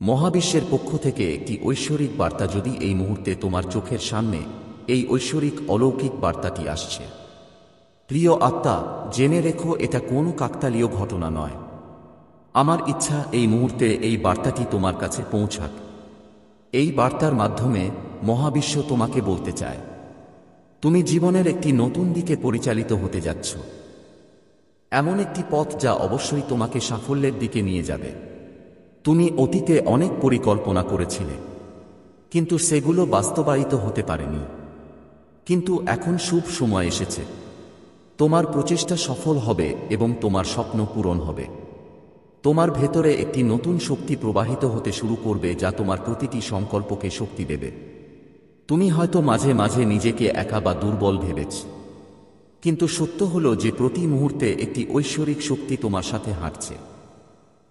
মহাবিশ্বের পক্ষ থেকে একটি ঐশ্বরিক বার্তা। যদি এই মুহূর্তে তোমার চোখের সামনে এই ঐশ্বরিক অলৌকিক বার্তাটি আসছে, প্রিয় আত্মা, জেনে রেখো এটা কোনো কাকতালীয় ঘটনা নয়। আমার ইচ্ছা এই মুহূর্তে এই বার্তাটি তোমার কাছে পৌঁছাক। এই বার্তার মাধ্যমে মহাবিশ্ব তোমাকে বলতে চায়, তুমি জীবনের একটি নতুন দিকে পরিচালিত হতে যাচ্ছ। এমন একটি পথ যা অবশ্যই তোমাকে সাফল্যের দিকে নিয়ে যাবে। তুমি অতীতে অনেক পরিকল্পনা করেছিলে, কিন্তু সেগুলো বাস্তবায়িত হতে পারেনি। কিন্তু এখন শুভ সময় এসেছে। তোমার প্রচেষ্টা সফল হবে এবং তোমার স্বপ্ন পূরণ হবে। তোমার ভেতরে একটি নতুন শক্তি প্রবাহিত হতে শুরু করবে যা তোমার প্রতিটি সংকল্পকে শক্তি দেবে। তুমি হয়তো মাঝে মাঝে নিজেকে একা বা দুর্বল ভেবেছ, কিন্তু সত্য হলো যে প্রতি মুহূর্তে একটি ঐশ্বরিক শক্তি তোমার সাথে হাঁটছে।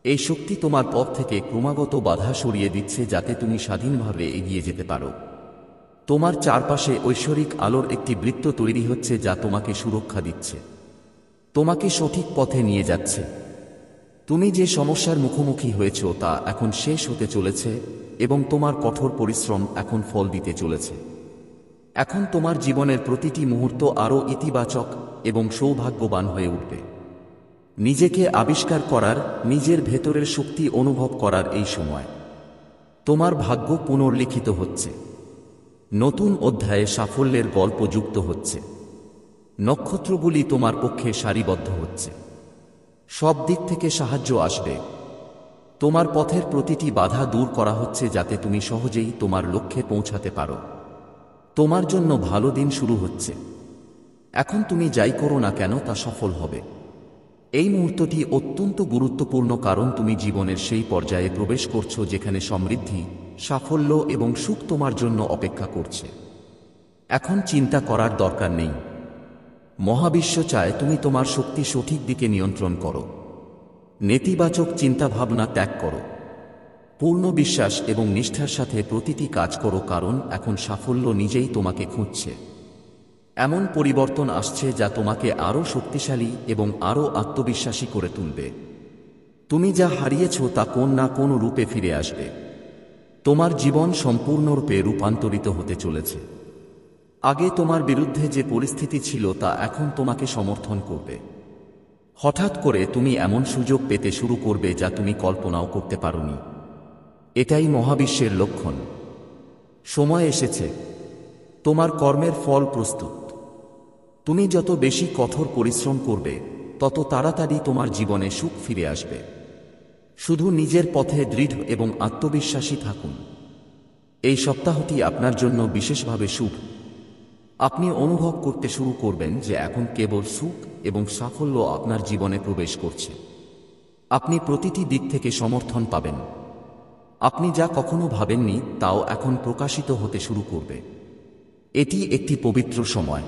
এই শক্তি তোমার পথ থেকে ক্রমাগত বাধা সরিয়ে দিচ্ছে যাতে তুমি স্বাধীনভাবে এগিয়ে যেতে পারো। তোমার চারপাশে ঐশ্বরিক আলোর একটি বৃত্ত তৈরি হচ্ছে যা তোমাকে সুরক্ষা দিচ্ছে, তোমাকে সঠিক পথে নিয়ে যাচ্ছে। তুমি যে সমস্যার মুখোমুখি হয়েছ তা এখন শেষ হতে চলেছে এবং তোমার কঠোর পরিশ্রম এখন ফল দিতে চলেছে। এখন তোমার জীবনের প্রতিটি মুহূর্ত আরও ইতিবাচক এবং সৌভাগ্যবান হয়ে উঠবে। নিজেকে আবিষ্কার করার, নিজের ভেতরের শক্তি অনুভব করার এই সময়। তোমার ভাগ্য পুনর্লিখিত হচ্ছে। নতুন অধ্যায়ে সাফল্যের গল্প যুক্ত হচ্ছে। নক্ষত্রগুলি তোমার পক্ষে সারিবদ্ধ হচ্ছে। সব দিক থেকে সাহায্য আসবে। তোমার পথের প্রতিটি বাধা দূর করা হচ্ছে যাতে তুমি সহজেই তোমার লক্ষ্যে পৌঁছাতে পারো। তোমার জন্য ভালো দিন শুরু হচ্ছে। এখন তুমি যাই করো না কেন তা সফল হবে। এই মুহূর্তটি অত্যন্ত গুরুত্বপূর্ণ কারণ তুমি জীবনের সেই পর্যায়ে প্রবেশ করছো যেখানে সমৃদ্ধি, সাফল্য এবং সুখ তোমার জন্য অপেক্ষা করছে। এখন চিন্তা করার দরকার নেই। মহাবিশ্ব চায় তুমি তোমার শক্তি সঠিক দিকে নিয়ন্ত্রণ করো। নেতিবাচক চিন্তাভাবনা ত্যাগ করো। পূর্ণ বিশ্বাস এবং নিষ্ঠার সাথে প্রতিটি কাজ করো, কারণ এখন সাফল্য নিজেই তোমাকে খুঁজছে। এমন পরিবর্তন আসছে যা তোমাকে আরও শক্তিশালী এবং আরও আত্মবিশ্বাসী করে তুলবে। তুমি যা হারিয়েছ তা কোন না কোন রূপে ফিরে আসবে। তোমার জীবন সম্পূর্ণরূপে রূপান্তরিত হতে চলেছে। আগে তোমার বিরুদ্ধে যে পরিস্থিতি ছিল তা এখন তোমাকে সমর্থন করবে। হঠাৎ করে তুমি এমন সুযোগ পেতে শুরু করবে যা তুমি কল্পনাও করতে পারোনি। এটাই মহাবিশ্বের লক্ষণ। সময় এসেছে। তোমার কর্মের ফল প্রস্তুত। তুমি যত বেশি কঠোর পরিশ্রম করবে, তত তাড়াতাড়ি তোমার জীবনে সুখ ফিরে আসবে। শুধু নিজের পথে দৃঢ় এবং আত্মবিশ্বাসী থাকুন। এই সপ্তাহটি আপনার জন্য বিশেষভাবে শুভ। আপনি অনুভব করতে শুরু করবেন যে এখন কেবল সুখ এবং সাফল্য আপনার জীবনে প্রবেশ করছে। আপনি প্রতিটি দিক থেকে সমর্থন পাবেন। আপনি যা কখনো ভাবেননি তাও এখন প্রকাশিত হতে শুরু করবে। এটি একটি পবিত্র সময়,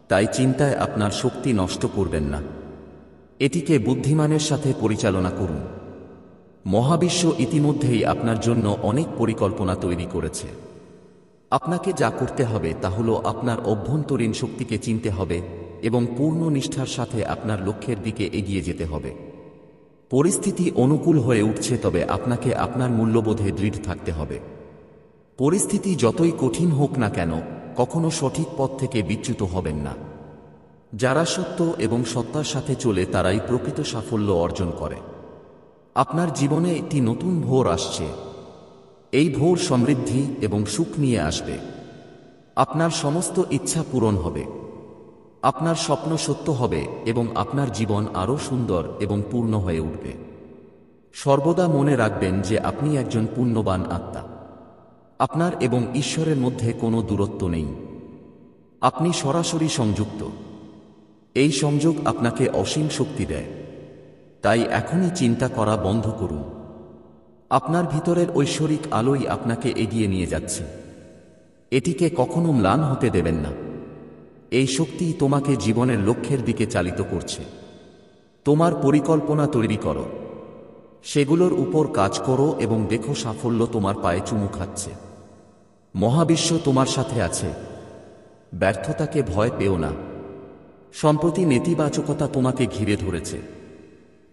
তাই চিন্তায় আপনার শক্তি নষ্ট করবেন না। এটিকে বুদ্ধিমানের সাথে পরিচালনা করুন। মহাবিশ্ব ইতিমধ্যেই আপনার জন্য অনেক পরিকল্পনা তৈরি করেছে। আপনাকে যা করতে হবে তা হল আপনার অভ্যন্তরীণ শক্তিকে চিনতে হবে এবং পূর্ণ নিষ্ঠার সাথে আপনার লক্ষ্যের দিকে এগিয়ে যেতে হবে। পরিস্থিতি অনুকূল হয়ে উঠছে, তবে আপনাকে আপনার মূল্যবোধে দৃঢ় থাকতে হবে। পরিস্থিতি যতই কঠিন হোক না কেন, কখনো সঠিক পথ থেকে বিচ্যুত হবেন না। যারা সত্য এবং সত্তার সাথে চলে তারাই প্রকৃত সাফল্য অর্জন করে। আপনার জীবনে একটি নতুন ভোর আসছে। এই ভোর সমৃদ্ধি এবং সুখ নিয়ে আসবে। আপনার সমস্ত ইচ্ছা পূরণ হবে। আপনার স্বপ্ন সত্য হবে এবং আপনার জীবন আরও সুন্দর এবং পূর্ণ হয়ে উঠবে। সর্বদা মনে রাখবেন যে আপনি একজন পুণ্যবান আত্মা। আপনার এবং ঈশ্বরের মধ্যে কোনো দূরত্ব নেই। আপনি সরাসরি সংযুক্ত। এই সংযোগ আপনাকে অসীম শক্তি দেয়। তাই এখনই চিন্তা করা বন্ধ করুন। আপনার ভিতরের ঐশ্বরিক আলোই আপনাকে এগিয়ে নিয়ে যাচ্ছে। এটিকে কখনো ম্লান হতে দেবেন না। এই শক্তিই তোমাকে জীবনের লক্ষ্যের দিকে চালিত করছে। তোমার পরিকল্পনা তৈরি করো, সেগুলোর উপর কাজ করো এবং দেখো সাফল্য তোমার পায়ে চুমু খাচ্ছে। মহাবিশ্ব তোমার সাথে আছে। ব্যর্থতাকে ভয় পেও না। সম্প্রতি নেতিবাচকতা তোমাকে ঘিরে ধরেছে।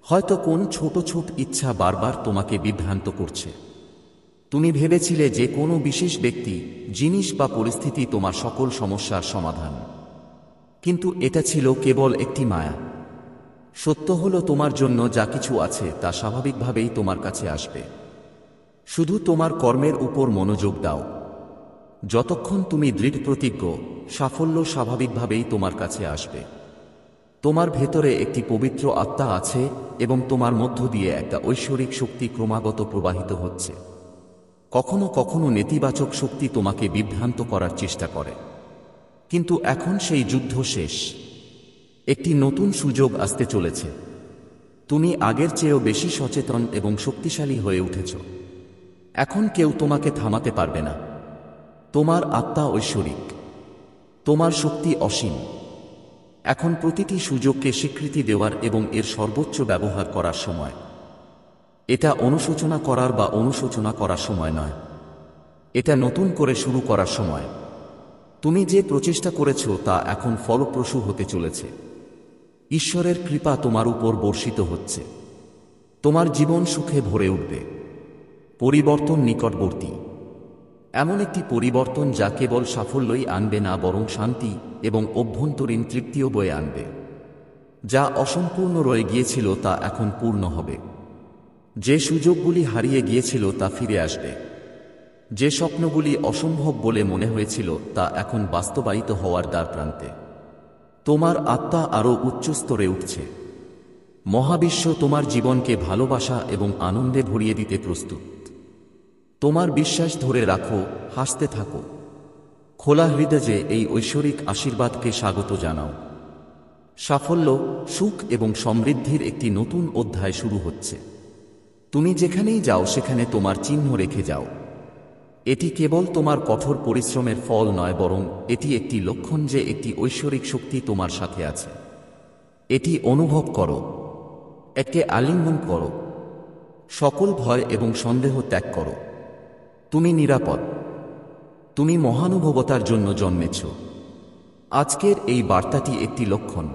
হয়তো কোন ছোট ছোট ইচ্ছা বারবার তোমাকে বিভ্রান্ত করছে। তুমি ভেবেছিলে যে কোনো বিশেষ ব্যক্তি, জিনিস বা পরিস্থিতি তোমার সকল সমস্যার সমাধান, কিন্তু এটা ছিল কেবল একটি মায়া। সত্য হলো তোমার জন্য যা কিছু আছে তা স্বাভাবিকভাবেই তোমার কাছে আসবে। শুধু তোমার কর্মের উপর মনোযোগ দাও। যতক্ষণ তুমি দৃঢ় প্রতিজ্ঞ, সাফল্য স্বাভাবিকভাবেই তোমার কাছে আসবে। তোমার ভেতরে একটি পবিত্র আত্মা আছে এবং তোমার মধ্য দিয়ে একটা ঐশ্বরিক শক্তি ক্রমাগত প্রবাহিত হচ্ছে। কখনো কখনো নেতিবাচক শক্তি তোমাকে বিভ্রান্ত করার চেষ্টা করে, কিন্তু এখন সেই যুদ্ধ শেষ। একটি নতুন সুযোগ আসতে চলেছে। তুমি আগের চেয়েও বেশি সচেতন এবং শক্তিশালী হয়ে উঠেছ। এখন কেউ তোমাকে থামাতে পারবে না। তোমার আত্মা ঐশ্বরিক, তোমার শক্তি অসীম। এখন প্রতিটি সুযোগকে স্বীকৃতি দেওয়ার এবং এর সর্বোচ্চ ব্যবহার করার সময়। এটা অনুশোচনা করার বা অনুশোচনা করার সময় নয়, এটা নতুন করে শুরু করার সময়। তুমি যে প্রচেষ্টা করেছ তা এখন ফলপ্রসূ হতে চলেছে। ঈশ্বরের কৃপা তোমার উপর বর্ষিত হচ্ছে। তোমার জীবন সুখে ভরে উঠবে। পরিবর্তন নিকটবর্তী, এমন একটি পরিবর্তন যা কেবল সাফল্যই আনবে না, বরং শান্তি এবং অভ্যন্তরীণ তৃপ্তিও বয়ে আনবে। যা অসম্পূর্ণ রয়ে গিয়েছিল তা এখন পূর্ণ হবে। যে সুযোগগুলি হারিয়ে গিয়েছিল তা ফিরে আসবে। যে স্বপ্নগুলি অসম্ভব বলে মনে হয়েছিল তা এখন বাস্তবায়িত হওয়ার দ্বারপ্রান্তে। তোমার আত্মা আরও উচ্চ স্তরে উঠছে। মহাবিশ্ব তোমার জীবনকে ভালোবাসা এবং আনন্দে ভরিয়ে দিতে প্রস্তুত। তোমার বিশ্বাস ধরে রাখো, হাসতে থাকো, খোলা হৃদয়ে এই ঐশ্বরিক আশীর্বাদকে স্বাগত জানাও। সাফল্য, সুখ এবং সমৃদ্ধির একটি নতুন অধ্যায় শুরু হচ্ছে। তুমি যেখানেই যাও সেখানে তোমার চিহ্ন রেখে যাও। এটি কেবল তোমার কঠোর পরিশ্রমের ফল নয়, বরং এটি একটি লক্ষণ যে একটি ঐশ্বরিক শক্তি তোমার সাথে আছে। এটি অনুভব করো, একে আলিঙ্গন করো। সকল ভয় এবং সন্দেহ ত্যাগ করো। তুমি নিরাপদ। তুমি মহানুভবতার জন্য জন্মেছ। আজকের এই বার্তাটি একটি লক্ষণ।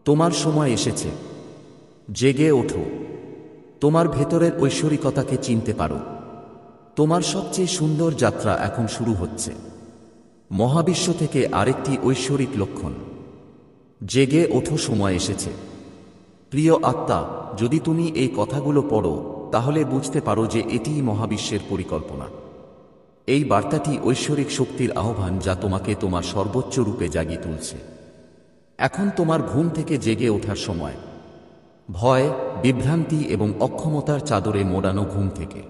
তোমার সময় এসেছে। জেগে ওঠো। তোমার ভেতরের ঐশ্বরিকতাকে চিনতে পারো। তোমার সবচেয়ে সুন্দর যাত্রা এখন শুরু হচ্ছে। মহাবিশ্ব থেকে আরেকটি ঐশ্বরিক লক্ষণ। জেগে ওঠো, সময় এসেছে। প্রিয় আত্মা, যদি তুমি এই কথাগুলো পড়ো তাহলে বুঝতে পারো যে এটিই মহাবিশ্বের পরিকল্পনা। এই বার্তাটি ঐশ্বরিক শক্তির আহ্বান যা তোমাকে তোমার সর্বোচ্চ রূপে জাগিয়ে তুলছে। এখন তোমার ঘুম থেকে জেগে ওঠার সময়। ভয়, বিভ্রান্তি এবং অক্ষমতার চাদরে মোড়ানো ঘুম থেকে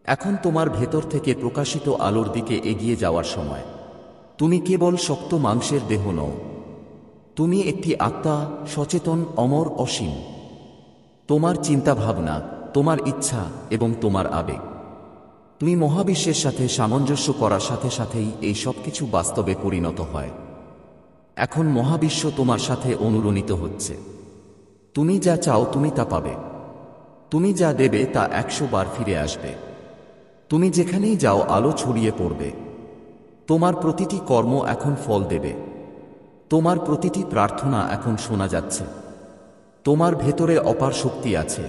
এখন তোমার ভেতর থেকে প্রকাশিত আলোর দিকে এগিয়ে যাওয়ার সময়। তুমি কেবল শক্ত মাংসের দেহ নও। তুমি একটি আত্মা, সচেতন, অমর, অসীম। তোমার চিন্তাভাবনা, তোমার ইচ্ছা এবং তোমার আবেগ তুমি মহাবিশ্বের সাথে সামঞ্জস্য করার সাথে সাথেই এই সব কিছু বাস্তবে পরিণত হয়। এখন মহাবিশ্ব তোমার সাথে অনুরণিত হচ্ছে। তুমি যা চাও তুমি তা পাবে। তুমি যা দেবে তা 100 বার ফিরে আসবে। তুমি যেখানেই যাও আলো ছড়িয়ে পড়বে। তোমার প্রতিটি কর্ম এখন ফল দেবে। তোমার প্রতিটি প্রার্থনা এখন শোনা যাচ্ছে। তোমার ভেতরে অপার শক্তি আছে।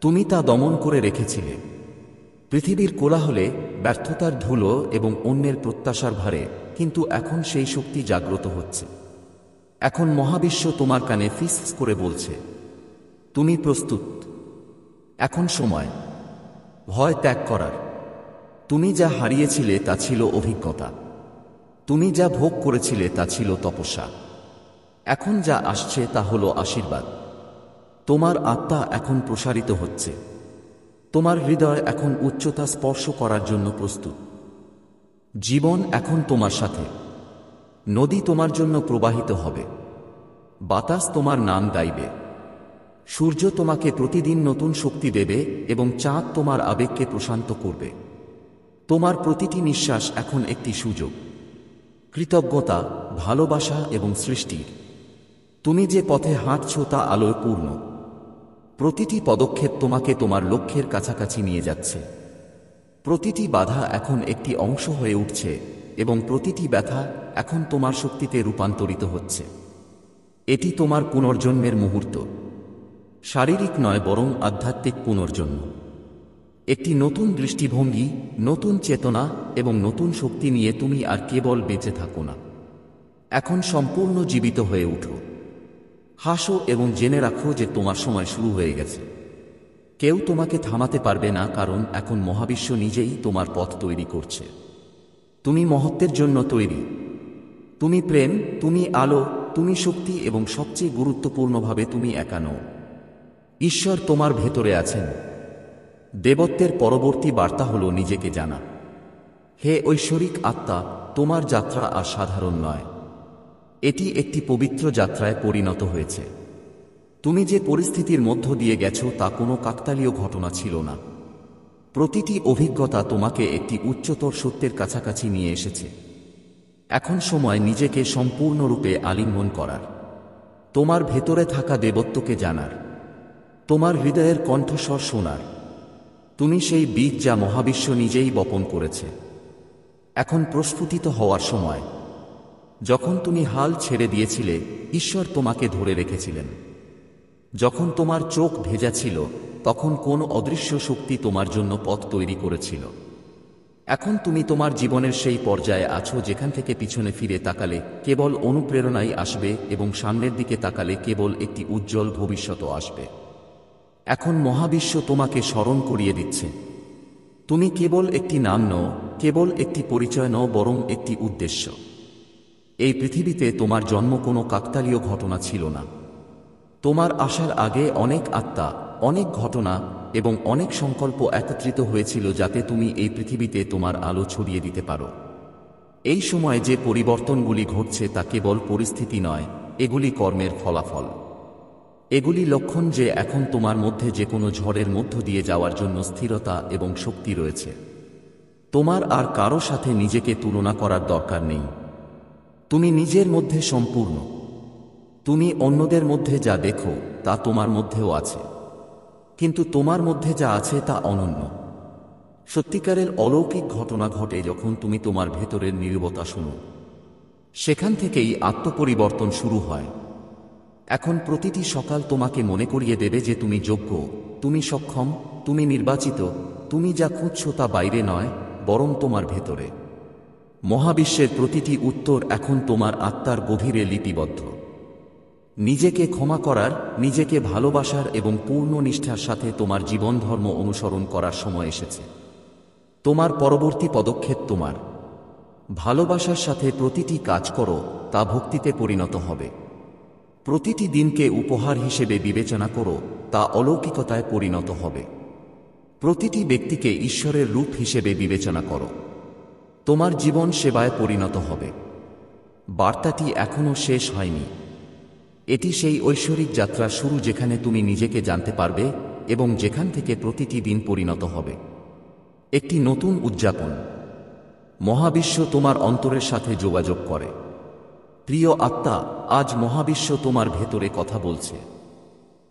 তুমি তা দমন করে রেখেছিলে পৃথিবীর কোলাহলে, ব্যর্থতার ধুলো এবং অন্যের প্রত্যাশার ভারে, কিন্তু এখন সেই শক্তি জাগ্রত হচ্ছে। এখন মহাবিশ্ব তোমার কানে ফিস করে বলছে, তুমি প্রস্তুত। এখন সময় ভয় ত্যাগ করার। তুমি যা হারিয়েছিলে তা ছিল অভিজ্ঞতা। তুমি যা ভোগ করেছিলে তা ছিল তপস্যা। এখন যা আসছে তা হলো আশীর্বাদ। তোমার আত্মা এখন প্রসারিত হচ্ছে। তোমার হৃদয় এখন উচ্চতা স্পর্শ করার জন্য প্রস্তুত। জীবন এখন তোমার সাথে। নদী তোমার জন্য প্রবাহিত হবে। বাতাস তোমার নাম গাইবে। সূর্য তোমাকে প্রতিদিন নতুন শক্তি দেবে এবং চাঁদ তোমার আবেগকে প্রশান্ত করবে। তোমার প্রতিটি নিঃশ্বাস এখন একটি সুযোগ। কৃতজ্ঞতা, ভালোবাসা এবং সৃষ্টির। তুমি যে পথে হাঁটছ তা আলোয় পূর্ণ। প্রতিটি পদক্ষেপ তোমাকে তোমার লক্ষ্যের কাছাকাছি নিয়ে যাচ্ছে। প্রতিটি বাধা এখন একটি অংশ হয়ে উঠছে এবং প্রতিটি ব্যথা এখন তোমার শক্তিতে রূপান্তরিত হচ্ছে। এটি তোমার পুনর্জন্মের মুহূর্ত। শারীরিক নয়, বরং আধ্যাত্মিক পুনর্জন্ম। একটি নতুন দৃষ্টিভঙ্গি, নতুন চেতনা এবং নতুন শক্তি নিয়ে তুমি আর কেবল বেঁচে থাকো না, এখন সম্পূর্ণ জীবিত হয়ে উঠো। হাসো এবং জেনে রাখো যে তোমার সময় শুরু হয়ে গেছে। কেউ তোমাকে থামাতে পারবে না, কারণ এখন মহাবিশ্ব নিজেই তোমার পথ তৈরি করছে। তুমি মহত্বের জন্য তৈরি। তুমি প্রেম, তুমি আলো, তুমি শক্তি এবং সবচেয়ে গুরুত্বপূর্ণভাবে তুমি একা নও। ঈশ্বর তোমার ভেতরে আছেন। দেবত্বের পরবর্তী বার্তা হল নিজেকে জানা। হে ঐশ্বরিক আত্মা, তোমার যাত্রা আর সাধারণ নয়, এটি একটি পবিত্র যাত্রায় পরিণত হয়েছে। তুমি যে পরিস্থিতির মধ্য দিয়ে গেছো তা কোনো কাকতালীয় ঘটনা ছিল না। প্রতিটি অভিজ্ঞতা তোমাকে একটি উচ্চতর সত্যের কাছাকাছি নিয়ে এসেছে। এখন সময় নিজেকে সম্পূর্ণরূপে আলিঙ্গন করার, তোমার ভেতরে থাকা দেবত্বকে জানার, তোমার হৃদয়ের কণ্ঠস্বর শোনার। তুমি সেই বীজ যা মহাবিশ্ব নিজেই বপন করেছে। এখন প্রস্ফুটিত হওয়ার সময়। যখন তুমি হাল ছেড়ে দিয়েছিলে, ঈশ্বর তোমাকে ধরে রেখেছিলেন। যখন তোমার চোখ ভেজা ছিল, তখন কোন অদৃশ্য শক্তি তোমার জন্য পথ তৈরি করেছিল। এখন তুমি তোমার জীবনের সেই পর্যায়ে আছো যেখান থেকে পিছনে ফিরে তাকালে কেবল অনুপ্রেরণাই আসবে এবং সামনের দিকে তাকালে কেবল একটি উজ্জ্বল ভবিষ্যৎ আসবে। এখন মহাবিশ্ব তোমাকে স্মরণ করিয়ে দিচ্ছে, তুমি কেবল একটি নাম নও, কেবল একটি পরিচয় নও, বরং একটি উদ্দেশ্য। এই পৃথিবীতে তোমার জন্ম কোনো কাকতালীয় ঘটনা ছিল না। তোমার আসার আগে অনেক আত্মা, অনেক ঘটনা এবং অনেক সংকল্প একত্রিত হয়েছিল যাতে তুমি এই পৃথিবীতে তোমার আলো ছড়িয়ে দিতে পারো। এই সময় যে পরিবর্তনগুলি ঘটছে তা কেবল পরিস্থিতি নয়, এগুলি কর্মের ফলাফল। এগুলি লক্ষণ যে এখন তোমার মধ্যে যে কোনো ঝড়ের মধ্য দিয়ে যাওয়ার জন্য স্থিরতা এবং শক্তি রয়েছে। তোমার আর কারো সাথে নিজেকে তুলনা করার দরকার নেই। তুমি নিজের মধ্যে সম্পূর্ণ। তুমি অন্যদের মধ্যে যা দেখো তা তোমার মধ্যেও আছে, কিন্তু তোমার মধ্যে যা আছে তা অনন্য। সত্যিকারের অলৌকিক ঘটনা ঘটে যখন তুমি তোমার ভেতরের নীরবতা শোনো। সেখান থেকেই আত্মপরিবর্তন শুরু হয়। এখন প্রতিটি সকাল তোমাকে মনে করিয়ে দেবে যে তুমি যোগ্য, তুমি সক্ষম, তুমি নির্বাচিত। তুমি যা খুঁজছো তা বাইরে নয়, বরং তোমার ভেতরে। মহাবিশ্বের প্রতিটি উত্তর এখন তোমার আত্মার গভীরে লিপিবদ্ধ। নিজেকে ক্ষমা করার, নিজেকে ভালোবাসার এবং পূর্ণ নিষ্ঠার সাথে তোমার জীবন ধর্ম অনুসরণ করার সময় এসেছে। তোমার পরবর্তী পদক্ষেপ তোমার ভালোবাসার সাথে প্রতিটি কাজ করো, তা ভক্তিতে পরিণত হবে। প্রতিটি দিনকে উপহার হিসেবে বিবেচনা করো, তা অলৌকিকতায় পরিণত হবে। প্রতিটি ব্যক্তিকে ঈশ্বরের রূপ হিসেবে বিবেচনা করো, তোমার জীবন সেবায় পরিণত হবে। বার্তাটি এখনও শেষ হয়নি। এটি সেই ঐশ্বরিক যাত্রার শুরু যেখানে তুমি নিজেকে জানতে পারবে এবং যেখান থেকে প্রতিটি দিন পরিণত হবে একটি নতুন উদযাপন। মহাবিশ্ব তোমার অন্তরের সাথে যোগাযোগ করে। প্রিয় আত্মা, আজ মহাবিশ্ব তোমার ভেতরে কথা বলছে।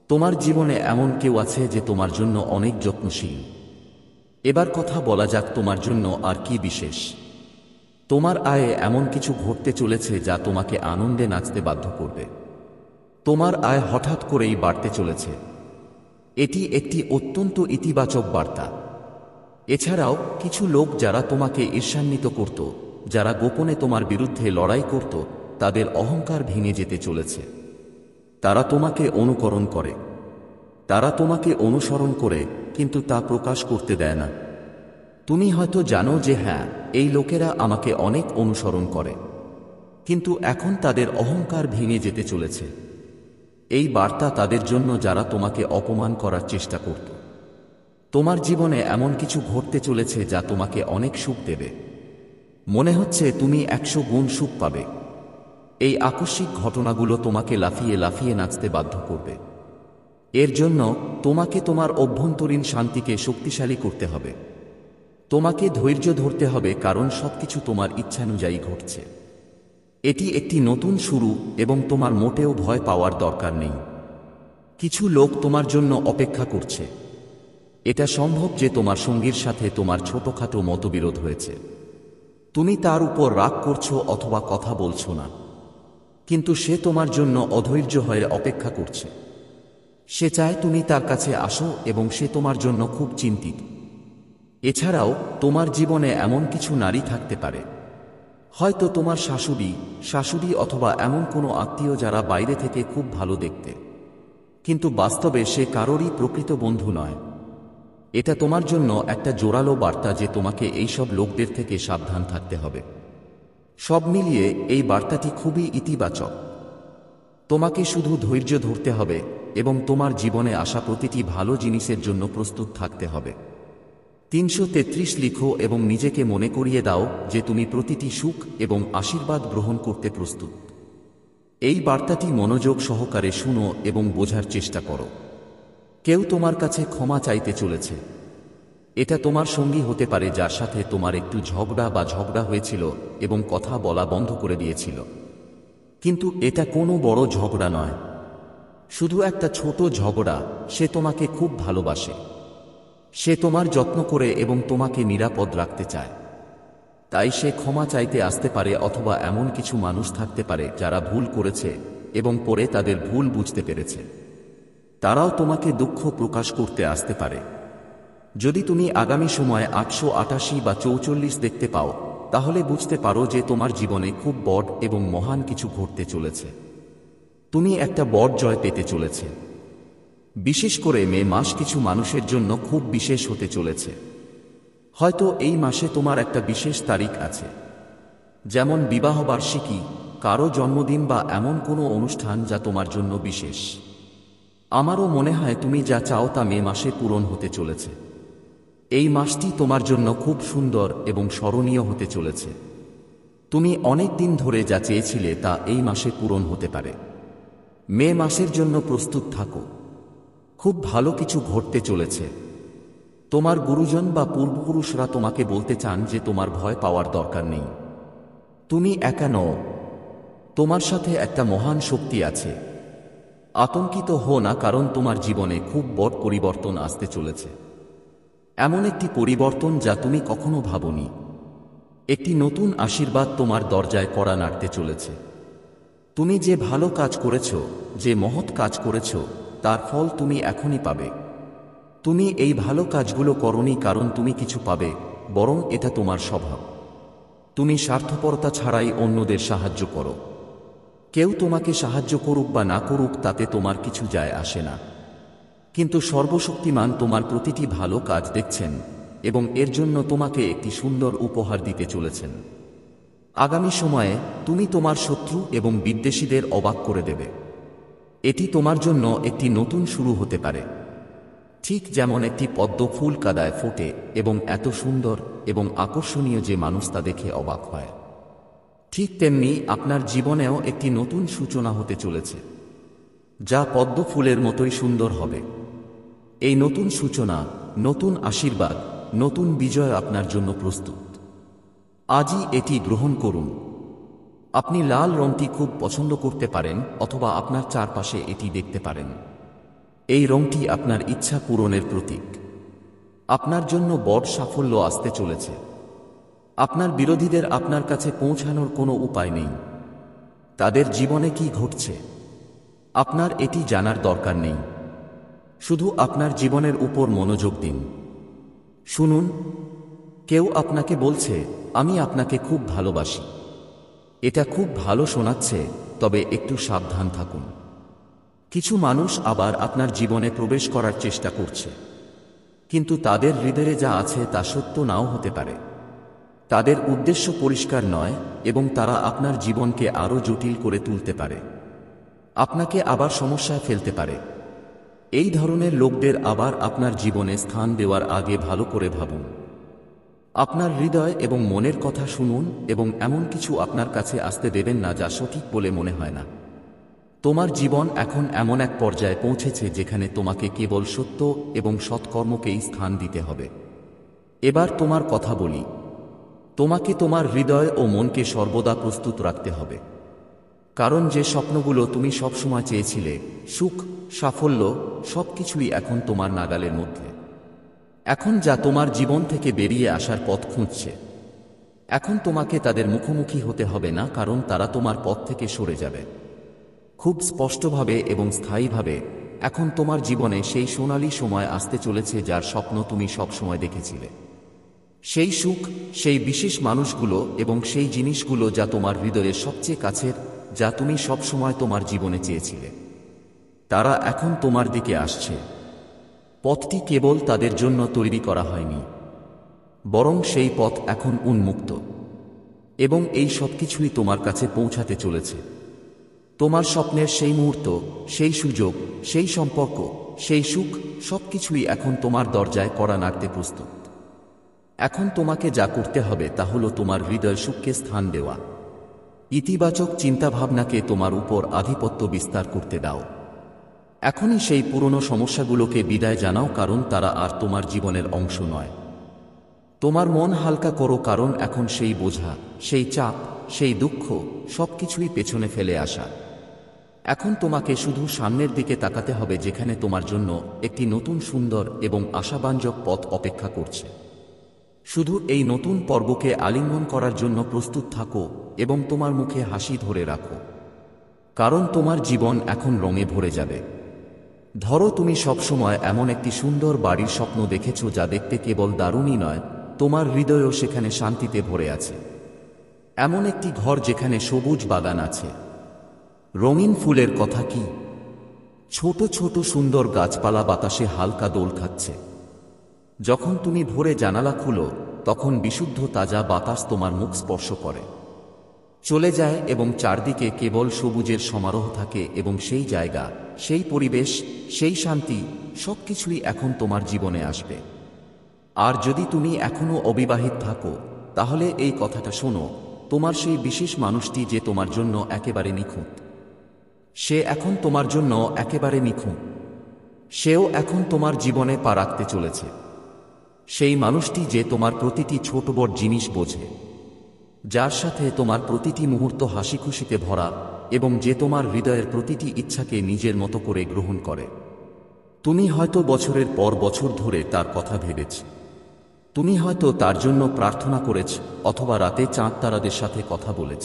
তোমার জীবনে এমন কেউ আছে যে তোমার জন্য অনেক যত্নশীল। এবার কথা বলা যাক তোমার জন্য আর কি বিশেষ। তোমার আয়ে এমন কিছু ঘটতে চলেছে যা তোমাকে আনন্দে নাচতে বাধ্য করবে। তোমার আয় হঠাৎ করেই বাড়তে চলেছে। এটি একটি অত্যন্ত ইতিবাচক বার্তা। এছাড়াও কিছু লোক যারা তোমাকে ঈর্ষান্বিত করত, যারা গোপনে তোমার বিরুদ্ধে লড়াই করত, তাদের অহংকার ভেঙে যেতে চলেছে। তারা তোমাকে অনুকরণ করে, তারা তোমাকে অনুসরণ করে, কিন্তু তা প্রকাশ করতে দেয় না। তুমি হয়তো জানো যে হ্যাঁ, এই লোকেরা আমাকে অনেক অনুসরণ করে, কিন্তু এখন তাদের অহংকার ভেঙে যেতে চলেছে। এই বার্তা তাদের জন্য যারা তোমাকে অপমান করার চেষ্টা করত। তোমার জীবনে এমন কিছু ঘটতে চলেছে যা তোমাকে অনেক সুখ দেবে। মনে হচ্ছে তুমি 100 গুণ সুখ পাবে। এই আকস্মিক ঘটনাগুলো তোমাকে লাফিয়ে লাফিয়ে নাচতে বাধ্য করবে। এর জন্য তোমাকে তোমার অভ্যন্তরীণ শান্তিকে শক্তিশালী করতে হবে। তোমাকে ধৈর্য ধরতে হবে, কারণ সবকিছু তোমার ইচ্ছানুযায়ী ঘটছে। এটি একটি নতুন শুরু এবং তোমার মোটেও ভয় পাওয়ার দরকার নেই। কিছু লোক তোমার জন্য অপেক্ষা করছে। এটা সম্ভব যে তোমার সঙ্গীর সাথে তোমার ছোটখাটো মতবিরোধ হয়েছে। তুমি তার উপর রাগ করছো অথবা কথা বলছো না, কিন্তু সে তোমার জন্য অধৈর্য হয়ে অপেক্ষা করছে। সে চায় তুমি তার কাছে আসো এবং সে তোমার জন্য খুব চিন্তিত। এছাড়াও তোমার জীবনে এমন কিছু নারী থাকতে পারে, হয়তো তোমার শাশুড়ি অথবা এমন কোনো আত্মীয় যারা বাইরে থেকে খুব ভালো দেখতে, কিন্তু বাস্তবে সে কারোরই প্রকৃত বন্ধু নয়। এটা তোমার জন্য একটা জোরালো বার্তা যে তোমাকে এইসব লোকদের থেকে সাবধান থাকতে হবে। সব মিলিয়ে এই বার্তাটি খুবই ইতিবাচক। তোমাকে শুধু ধৈর্য ধরতে হবে এবং তোমার জীবনে আসা প্রতিটি ভালো জিনিসের জন্য প্রস্তুত থাকতে হবে। 333 লিখো এবং নিজেকে মনে করিয়ে দাও যে তুমি প্রতিটি সুখ এবং আশীর্বাদ গ্রহণ করতে প্রস্তুত। এই বার্তাটি মনোযোগ সহকারে শুনো এবং বোঝার চেষ্টা করো। কেউ তোমার কাছে ক্ষমা চাইতে চলেছে। এটা তোমার সঙ্গী হতে পারে যার সাথে তোমার একটু ঝগড়া হয়েছিল এবং কথা বলা বন্ধ করে দিয়েছিল। কিন্তু এটা কোনো বড় ঝগড়া নয়, শুধু একটা ছোট ঝগড়া। সে তোমাকে খুব ভালোবাসে, সে তোমার যত্ন করে এবং তোমাকে নিরাপদ রাখতে চায়। তাই সে ক্ষমা চাইতে আসতে পারে, অথবা এমন কিছু মানুষ থাকতে পারে যারা ভুল করেছে এবং পরে তাদের ভুল বুঝতে পেরেছে। তারাও তোমাকে দুঃখ প্রকাশ করতে আসতে পারে। যদি তুমি আগামী সময়ে 888 বা 44 দেখতে পাও, তাহলে বুঝতে পারো যে তোমার জীবনে খুব বড় এবং মহান কিছু ঘটতে চলেছে। তুমি একটা বড় জয় পেতে চলেছে। বিশেষ করে মে মাস কিছু মানুষের জন্য খুব বিশেষ হতে চলেছে। হয়তো এই মাসে তোমার একটা বিশেষ তারিখ আছে, যেমন বিবাহবার্ষিকী, কারো জন্মদিন বা এমন কোনো অনুষ্ঠান যা তোমার জন্য বিশেষ। আমারও মনে হয় তুমি যা চাও তা মে মাসে পূরণ হতে চলেছে। এই মাসটি তোমার জন্য খুব সুন্দর এবং স্মরণীয় হতে চলেছে। তুমি অনেক দিন ধরে যা চেয়েছিলে তা এই মাসে পূরণ হতে পারে। মে মাসের জন্য প্রস্তুত থাকো। খুব ভালো কিছু ঘটতে চলেছে। তোমার গুরুজন বা পূর্বপুরুষরা তোমাকে বলতে চান যে তোমার ভয় পাওয়ার দরকার নেই। তুমি একা নও, তোমার সাথে একটা মহান শক্তি আছে। আতঙ্কিত হও না, কারণ তোমার জীবনে খুব বড় পরিবর্তন আসতে চলেছে। এমন একটি পরিবর্তন যা তুমি কখনো ভাবনি। একটি নতুন আশীর্বাদ তোমার দরজায় কড়া নাড়তে চলেছে। তুমি যে ভালো কাজ করেছ, যে মহৎ কাজ করেছ, তার ফল তুমি এখনই পাবে। তুমি এই ভালো কাজগুলো করনি কারণ তুমি কিছু পাবে, বরং এটা তোমার স্বভাব। তুমি স্বার্থপরতা ছাড়াই অন্যদের সাহায্য করো। কেউ তোমাকে সাহায্য করুক বা না করুক তাতে তোমার কিছু যায় আসে না। কিন্তু সর্বশক্তিমান তোমার প্রতিটি ভালো কাজ দেখছেন এবং এর জন্য তোমাকে একটি সুন্দর উপহার দিতে চলেছেন। আগামী সময়ে তুমি তোমার শত্রু এবং বিদ্বেষীদের অবাক করে দেবে। এটি তোমার জন্য একটি নতুন শুরু হতে পারে। ঠিক যেমন একটি পদ্ম ফুল কাদায় ফোটে এবং এত সুন্দর এবং আকর্ষণীয় যে মানুষ তা দেখে অবাক হয়, ঠিক তেমনি আপনার জীবনেও একটি নতুন সূচনা হতে চলেছে, যা পদ্ম ফুলের মতোই সুন্দর হবে। এই নতুন সূচনা, নতুন আশীর্বাদ, নতুন বিজয় আপনার জন্য প্রস্তুত। আজই এটি গ্রহণ করুন। আপনি লাল রংটি খুব পছন্দ করতে পারেন অথবা আপনার চারপাশে এটি দেখতে পারেন। এই রংটি আপনার ইচ্ছা পূরণের প্রতীক। আপনার জন্য বড় সাফল্য আসতে চলেছে। আপনার বিরোধীদের আপনার কাছে পৌঁছানোর কোনো উপায় নেই। তাদের জীবনে কি ঘটছে আপনার এটি জানার দরকার নেই। শুধু আপনার জীবনের উপর মনোযোগ দিন। শুনুন, কেউ আপনাকে বলছে, আমি আপনাকে খুব ভালোবাসি। এটা খুব ভালো শোনাচ্ছে, তবে একটু সাবধান থাকুন। কিছু মানুষ আবার আপনার জীবনে প্রবেশ করার চেষ্টা করছে, কিন্তু তাদের হৃদয়ে যা আছে তা সত্য নাও হতে পারে। তাদের উদ্দেশ্য পরিষ্কার নয় এবং তারা আপনার জীবনকে আরও জটিল করে তুলতে পারে, আপনাকে আবার সমস্যায় ফেলতে পারে। এই ধরনের লোকদের আবার আপনার জীবনে স্থান দেওয়ার আগে ভালো করে ভাবুন। আপনার হৃদয় এবং মনের কথা শুনুন এবং এমন কিছু আপনার কাছে আসতে দেবেন না যা সঠিক বলে মনে হয় না। তোমার জীবন এখন এমন এক পর্যায়ে পৌঁছেছে যেখানে তোমাকে কেবল সত্য এবং সৎকর্মকেই স্থান দিতে হবে। এবার তোমার কথা বলি। তোমাকে তোমার হৃদয় ও মনকে সর্বদা প্রস্তুত রাখতে হবে, কারণ যে স্বপ্নগুলো তুমি সবসময় চেয়েছিলে, সুখ, সাফল্য, সবকিছুই এখন তোমার নাগালের মধ্যে। এখন যা তোমার জীবন থেকে বেরিয়ে আসার পথ খুঁজছে, এখন তোমাকে তাদের মুখোমুখি হতে হবে না, কারণ তারা তোমার পথ থেকে সরে যাবে। খুব স্পষ্টভাবে এবং স্থায়ীভাবে এখন তোমার জীবনে সেই সোনালী সময় আসতে চলেছে যার স্বপ্ন তুমি সবসময় দেখেছিলে। সেই সুখ, সেই বিশেষ মানুষগুলো এবং সেই জিনিসগুলো যা তোমার হৃদয়ের সবচেয়ে কাছের, যা তুমি সবসময় তোমার জীবনে চেয়েছিলে, তারা এখন তোমার দিকে আসছে। পথটি কেবল তাদের জন্য তৈরি করা হয়নি, বরং সেই পথ এখন উন্মুক্ত এবং এই সব কিছুই তোমার কাছে পৌঁছাতে চলেছে। তোমার স্বপ্নের সেই মুহূর্ত, সেই সুযোগ, সেই সম্পর্ক, সেই সুখ, সবকিছুই এখন তোমার দরজায় কড়া নাড়তে প্রস্তুত। এখন তোমাকে যা করতে হবে তা হলো তোমার হৃদয় সুখকে স্থান দেওয়া। ইতিবাচক চিন্তাভাবনাকে তোমার উপর আধিপত্য বিস্তার করতে দাও। এখনই সেই পুরনো সমস্যাগুলোকে বিদায় জানাও, কারণ তারা আর তোমার জীবনের অংশ নয়। তোমার মন হালকা করো, কারণ এখন সেই বোঝা, সেই চাপ, সেই দুঃখ সবকিছুই পেছনে ফেলে আসা। এখন তোমাকে শুধু সামনের দিকে তাকাতে হবে, যেখানে তোমার জন্য একটি নতুন সুন্দর এবং আশাব্যঞ্জক পথ অপেক্ষা করছে। শুধু এই নতুন পর্বকে আলিঙ্গন করার জন্য প্রস্তুত থাকো এবং তোমার মুখে হাসি ধরে রাখো, কারণ তোমার জীবন এখন রঙে ভরে যাবে। ধরো, তুমি সবসময় এমন একটি সুন্দর বাড়ির স্বপ্ন দেখেছ, যা দেখতে কেবল দারুণই নয়, তোমার হৃদয়ও সেখানে শান্তিতে ভরে আছে। এমন একটি ঘর যেখানে সবুজ বাগান আছে, রঙিন ফুলের কথা কি, ছোট ছোট সুন্দর গাছপালা বাতাসে হালকা দোল খাচ্ছে। যখন তুমি ভোরে জানালা খুলো, তখন বিশুদ্ধ তাজা বাতাস তোমার মুখ স্পর্শ করে, চলে যায় এবং চারদিকে কেবল সবুজের সমারোহ থাকে। এবং সেই জায়গা, সেই পরিবেশ, সেই শান্তি সবকিছুই এখন তোমার জীবনে আসবে। আর যদি তুমি এখনো অবিবাহিত থাকো, তাহলে এই কথাটা শোনো, তোমার সেই বিশেষ মানুষটি যে তোমার জন্য একেবারে নিখুঁত, সে এখন তোমার জন্য একেবারে নিখুঁত। সেও এখন তোমার জীবনে পা রাখতে চলেছে। সেই মানুষটি যে তোমার প্রতিটি ছোট বড় জিনিস বোঝে, যার সাথে তোমার প্রতিটি মুহূর্ত হাসি খুশিতে ভরা এবং যে তোমার হৃদয়ের প্রতিটি ইচ্ছাকে নিজের মতো করে গ্রহণ করে। তুমি হয়তো বছরের পর বছর ধরে তার কথা ভেবেছ, তুমি হয়তো তার জন্য প্রার্থনা করেছ, অথবা রাতে চাঁদ তারাদের সাথে কথা বলেছ।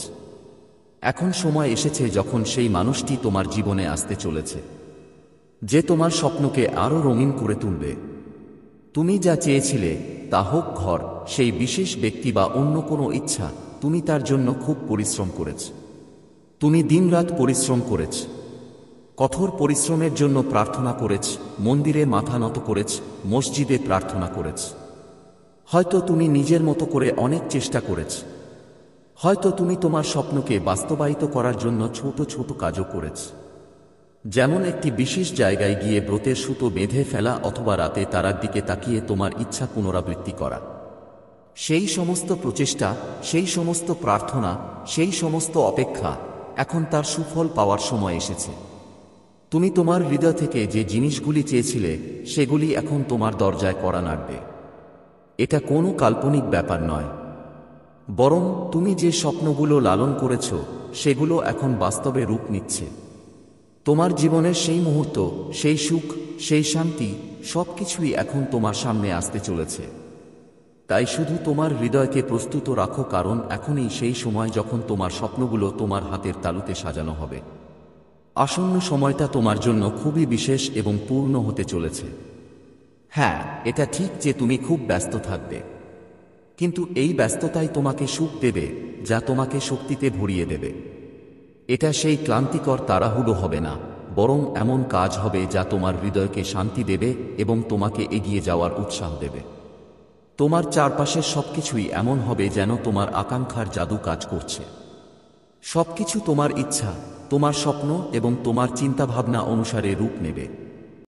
এখন সময় এসেছে যখন সেই মানুষটি তোমার জীবনে আসতে চলেছে, যে তোমার স্বপ্নকে আরও রঙিন করে তুলবে। তুমি যা চেয়েছিলে, তা হোক ঘর, সেই বিশেষ ব্যক্তি বা অন্য কোনো ইচ্ছা, তুমি তার জন্য খুব পরিশ্রম করেছ। তুমি দিনরাত পরিশ্রম করেছ, কঠোর পরিশ্রমের জন্য প্রার্থনা করেছ, মন্দিরে মাথা নত করেছ, মসজিদে প্রার্থনা করেছ। হয়তো তুমি নিজের মতো করে অনেক চেষ্টা করেছ। হয়তো তুমি তোমার স্বপ্নকে বাস্তবায়িত করার জন্য ছোট ছোট কাজও করেছ, যেমন একটি বিশেষ জায়গায় গিয়ে ব্রতের সুতো বেঁধে ফেলা, অথবা রাতে তারার দিকে তাকিয়ে তোমার ইচ্ছা পুনরাবৃত্তি করা। সেই সমস্ত প্রচেষ্টা, সেই সমস্ত প্রার্থনা, সেই সমস্ত অপেক্ষা, এখন তার সুফল পাওয়ার সময় এসেছে। তুমি তোমার হৃদয় থেকে যে জিনিসগুলি চেয়েছিলে, সেগুলি এখন তোমার দরজায় কড়া নাড়বে। এটা কোনো কাল্পনিক ব্যাপার নয়, বরং তুমি যে স্বপ্নগুলো লালন করেছ, সেগুলো এখন বাস্তবে রূপ নিচ্ছে। তোমার জীবনের সেই মুহূর্ত, সেই সুখ, সেই শান্তি সবকিছুই এখন তোমার সামনে আসতে চলেছে। তাই শুধু তোমার হৃদয়কে প্রস্তুত রাখো, কারণ এখনই সেই সময় যখন তোমার স্বপ্নগুলো তোমার হাতের তালুতে সাজানো হবে। আসন্ন সময়টা তোমার জন্য খুবই বিশেষ এবং পূর্ণ হতে চলেছে। হ্যাঁ, এটা ঠিক যে তুমি খুব ব্যস্ত থাকবে, কিন্তু এই ব্যস্ততাই তোমাকে সুখ দেবে, যা তোমাকে শক্তিতে ভরিয়ে দেবে। এটা সেই ক্লান্তিকর তাড়াহুড়ো হবে না, বরং এমন কাজ হবে যা তোমার হৃদয়কে শান্তি দেবে এবং তোমাকে এগিয়ে যাওয়ার উৎসাহ দেবে। তোমার চারপাশের সবকিছুই এমন হবে যেন তোমার আকাঙ্ক্ষার জাদু কাজ করছে। সবকিছু তোমার ইচ্ছা, তোমার স্বপ্ন এবং তোমার চিন্তাভাবনা অনুসারে রূপ নেবে।